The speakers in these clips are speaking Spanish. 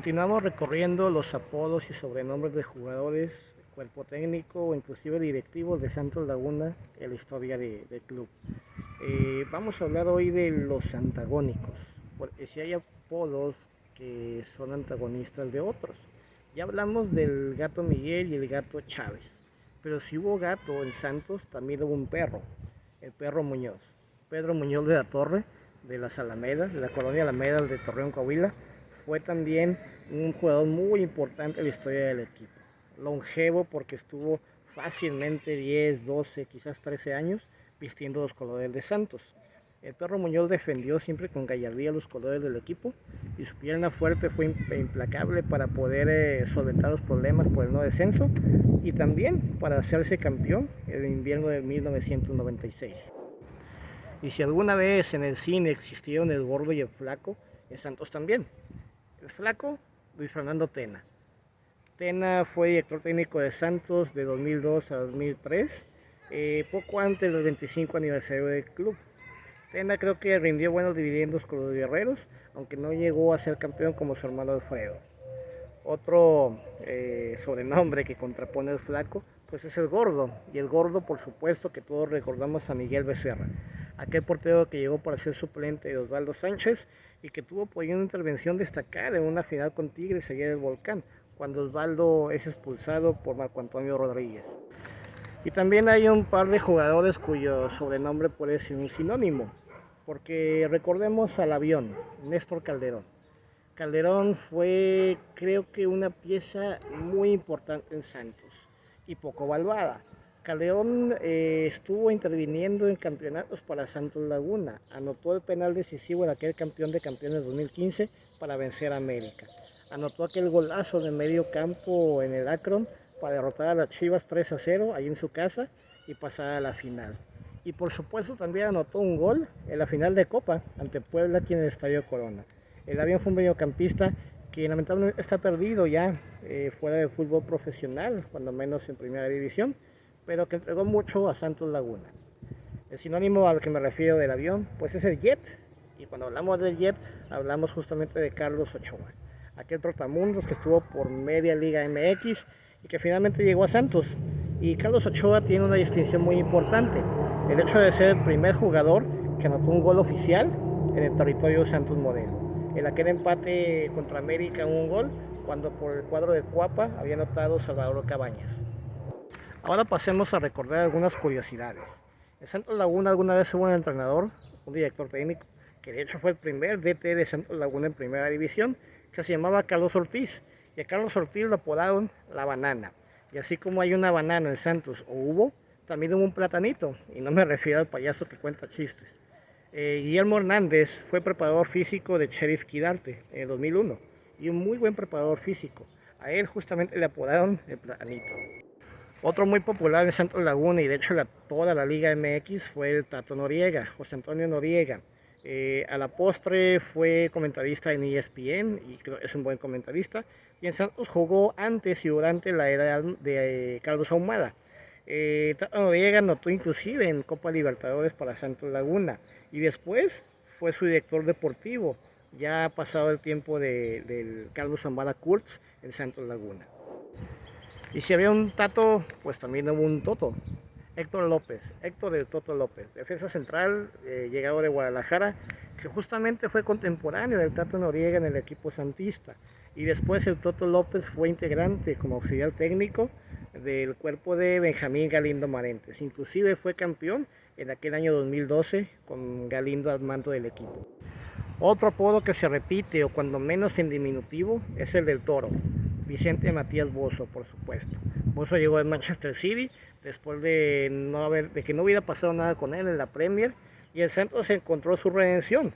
Continuamos recorriendo los apodos y sobrenombres de jugadores, cuerpo técnico o inclusive directivos de Santos Laguna en la historia del club. Vamos a hablar hoy de los antagónicos, porque si hay apodos que son antagonistas de otros. Ya hablamos del gato Miguel y el gato Chávez, pero si hubo gato en Santos, también hubo un perro, el perro Muñoz. Pedro Muñoz de la Torre, de las Alamedas, de la colonia Alameda de Torreón, Coahuila, fue también un jugador muy importante en la historia del equipo. Longevo porque estuvo fácilmente 10, 12, quizás 13 años vistiendo los colores de Santos. El perro Muñoz defendió siempre con gallardía los colores del equipo y su pierna fuerte fue implacable para poder solventar los problemas por el no descenso y también para hacerse campeón en el invierno de 1996. Y si alguna vez en el cine existieron el gordo y el flaco, en Santos también. El flaco, Luis Fernando Tena. Tena fue director técnico de Santos de 2002 a 2003, poco antes del 25 aniversario del club. Tena creo que rindió buenos dividendos con los guerreros, aunque no llegó a ser campeón como su hermano Alfredo. Otro sobrenombre que contrapone al flaco, pues es el gordo. Y el gordo, por supuesto, que todos recordamos a Miguel Becerra, aquel portero que llegó para ser suplente de Osvaldo Sánchez y que tuvo por ahí una intervención destacada en una final con Tigres allá del Volcán, cuando Osvaldo es expulsado por Marco Antonio Rodríguez. Y también hay un par de jugadores cuyo sobrenombre puede ser un sinónimo, porque recordemos al avión, Néstor Calderón. Calderón fue, creo que, una pieza muy importante en Santos y poco valuada. Calderón estuvo interviniendo en campeonatos para Santos Laguna. Anotó el penal decisivo en aquel campeón de campeones 2015 para vencer a América. Anotó aquel golazo de medio campo en el Akron para derrotar a las Chivas 3-0 ahí en su casa y pasar a la final. Y por supuesto también anotó un gol en la final de Copa ante Puebla aquí en el Estadio Corona. El avión fue un mediocampista que lamentablemente está perdido ya fuera del fútbol profesional, cuando menos en primera división, pero que entregó mucho a Santos Laguna. El sinónimo al que me refiero del avión, pues es el jet, y cuando hablamos del jet, hablamos justamente de Carlos Ochoa, aquel trotamundos que estuvo por media Liga MX y que finalmente llegó a Santos. Y Carlos Ochoa tiene una distinción muy importante, el hecho de ser el primer jugador que anotó un gol oficial en el territorio Santos Modelo. En aquel empate contra América un gol, cuando por el cuadro de Cuapa había anotado Salvador Cabañas. Ahora pasemos a recordar algunas curiosidades. En Santos Laguna alguna vez hubo un entrenador, un director técnico, que de hecho fue el primer DT de Santos Laguna en primera división, que se llamaba Carlos Ortiz. Y a Carlos Ortiz lo apodaron La Banana. Y así como hay una banana en Santos, o hubo, también hubo un platanito. Y no me refiero al payaso que cuenta chistes. Guillermo Hernández fue preparador físico de Sheriff Quidarte en el 2001. Y un muy buen preparador físico. A él justamente le apodaron el platanito. Otro muy popular en Santos Laguna y de hecho toda la Liga MX fue el Tato Noriega, José Antonio Noriega. A la postre fue comentarista en ESPN y creo que es un buen comentarista. Y en Santos jugó antes y durante la era de Carlos Ahumada. Tato Noriega anotó inclusive en Copa Libertadores para Santos Laguna y después fue su director deportivo, ya ha pasado el tiempo del Carlos Ahumada Kurtz en Santos Laguna. Y si había un Tato, pues también hubo un Toto. Héctor López, Héctor del Toto López, defensa central, llegado de Guadalajara, que justamente fue contemporáneo del Tato Noriega en el equipo santista. Y después el Toto López fue integrante como auxiliar técnico del cuerpo de Benjamín Galindo Marentes. Inclusive fue campeón en aquel año 2012 con Galindo al mando del equipo. Otro apodo que se repite, o cuando menos en diminutivo, es el del Toro. Vicente Matías Bozzo, por supuesto. Bozzo llegó al Manchester City después de que no hubiera pasado nada con él en la Premier, y el Santos encontró su redención.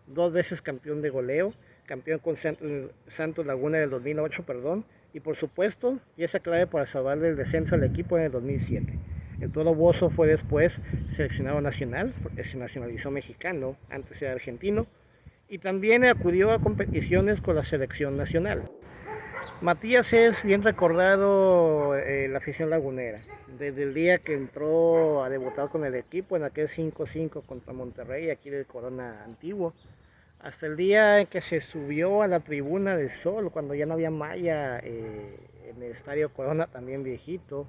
2 veces campeón de goleo, campeón con Santos Laguna en el 2008, y por supuesto, pieza clave para salvarle el descenso al equipo en el 2007. El Toro Bozzo fue después seleccionado nacional, se nacionalizó mexicano, antes era argentino, y también acudió a competiciones con la selección nacional. Matías es bien recordado en la afición lagunera, desde el día que entró a debutar con el equipo en aquel 5-5 contra Monterrey, aquí del Corona antiguo, hasta el día en que se subió a la Tribuna del Sol, cuando ya no había malla en el Estadio Corona, también viejito.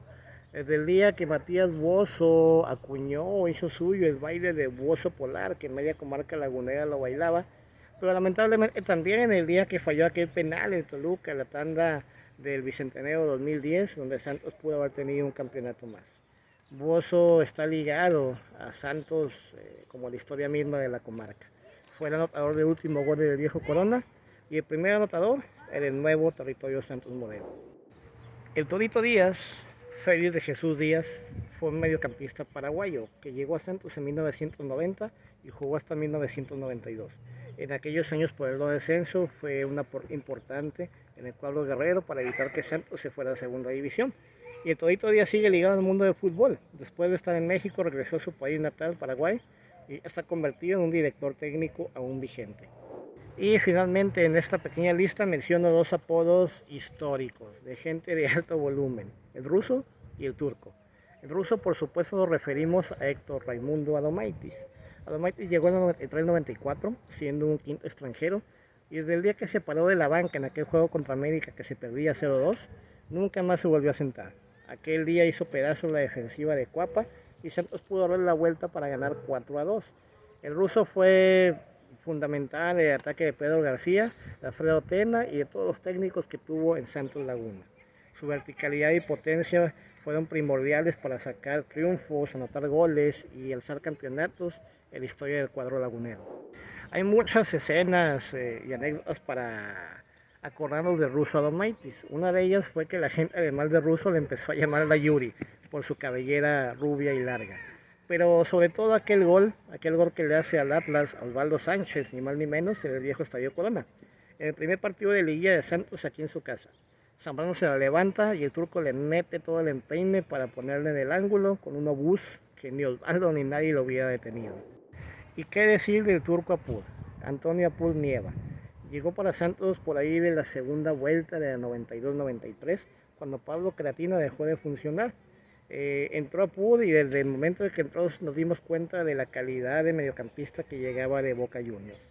Desde el día que Matías Bozo acuñó o hizo suyo el baile de Bozo Polar, que en media comarca lagunera lo bailaba, pero lamentablemente también en el día que falló aquel penal en Toluca, la tanda del Bicentenario 2010, donde Santos pudo haber tenido un campeonato más. Bozo está ligado a Santos como la historia misma de la comarca. Fue el anotador del último gol del viejo Corona y el primer anotador en el nuevo territorio Santos Modelo. El Torito Díaz, Félix de Jesús Díaz, fue un mediocampista paraguayo que llegó a Santos en 1990 y jugó hasta 1992. En aquellos años por el no descenso fue un aporte importante en el cuadro guerrero para evitar que Santos se fuera a segunda división. Y el Torito Díaz sigue ligado al mundo del fútbol. Después de estar en México regresó a su país natal, Paraguay, y está convertido en un director técnico aún vigente. Y finalmente en esta pequeña lista menciono dos apodos históricos de gente de alto volumen, el ruso y el turco. El ruso, por supuesto, nos referimos a Héctor Raimundo Adomaitis. Adomaitis llegó entre el 94, siendo un quinto extranjero, y desde el día que se paró de la banca en aquel juego contra América que se perdía 0-2, nunca más se volvió a sentar. Aquel día hizo pedazos la defensiva de Cuapa y Santos pudo darle la vuelta para ganar 4-2. El ruso fue fundamental en el ataque de Pedro García, de Alfredo Tena y de todos los técnicos que tuvo en Santos Laguna. Su verticalidad y potencia fueron primordiales para sacar triunfos, anotar goles y alzar campeonatos en la historia del cuadro lagunero. Hay muchas escenas y anécdotas para acordarnos de Russo Adomaitis. Una de ellas fue que la gente, además de Russo, le empezó a llamar la Yuri por su cabellera rubia y larga. Pero sobre todo aquel gol que le hace al Atlas a Osvaldo Sánchez, ni más ni menos, en el viejo Estadio Corona. En el primer partido de liguilla de Santos aquí en su casa. Zambrano se la levanta y el turco le mete todo el empeine para ponerle en el ángulo con un obús que ni Osvaldo ni nadie lo hubiera detenido. ¿Y qué decir del turco Apur? Antonio Apur Nieva. Llegó para Santos por ahí de la segunda vuelta de la 92-93, cuando Pablo Cratina dejó de funcionar. Entró Apur y desde el momento en que entró nos dimos cuenta de la calidad de mediocampista que llegaba de Boca Juniors.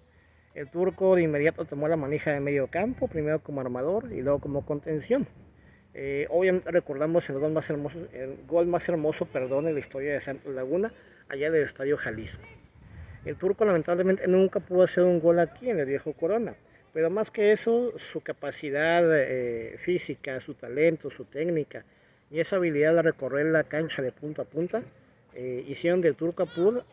El turco de inmediato tomó la manija de medio campo, primero como armador y luego como contención. Obviamente recordamos el gol más hermoso en la historia de Santos Laguna, allá del Estadio Jalisco. El turco lamentablemente nunca pudo hacer un gol aquí en el viejo Corona, pero más que eso, su capacidad física, su talento, su técnica y esa habilidad de recorrer la cancha de punta a punta, hicieron del turco Apur,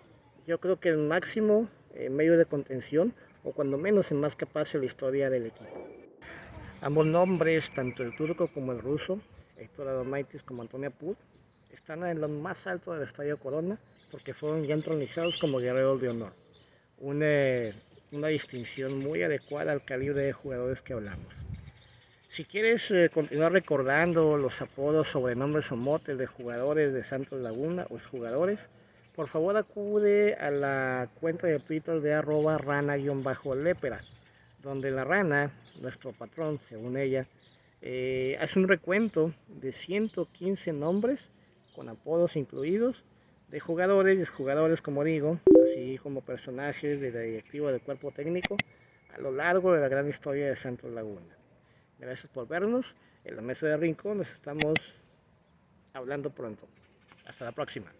yo creo que el máximo medio de contención, o cuando menos el más capaz en la historia del equipo. Ambos nombres, tanto el turco como el ruso, Héctor Adomaitis como Antonio Apur, están en lo más alto del Estadio Corona porque fueron ya entronizados como guerreros de honor. Una distinción muy adecuada al calibre de jugadores que hablamos. Si quieres continuar recordando los apodos, sobrenombres o motes de jugadores de Santos Laguna o exjugadores, por favor acude a la cuenta de Twitter de @rana_lepera, donde la rana, nuestro patrón, según ella, hace un recuento de 115 nombres, con apodos incluidos, de jugadores y exjugadores, como digo, así como personajes de la directiva del cuerpo técnico, a lo largo de la gran historia de Santos Laguna. Gracias por vernos. En la mesa de Rincón nos estamos hablando pronto. Hasta la próxima.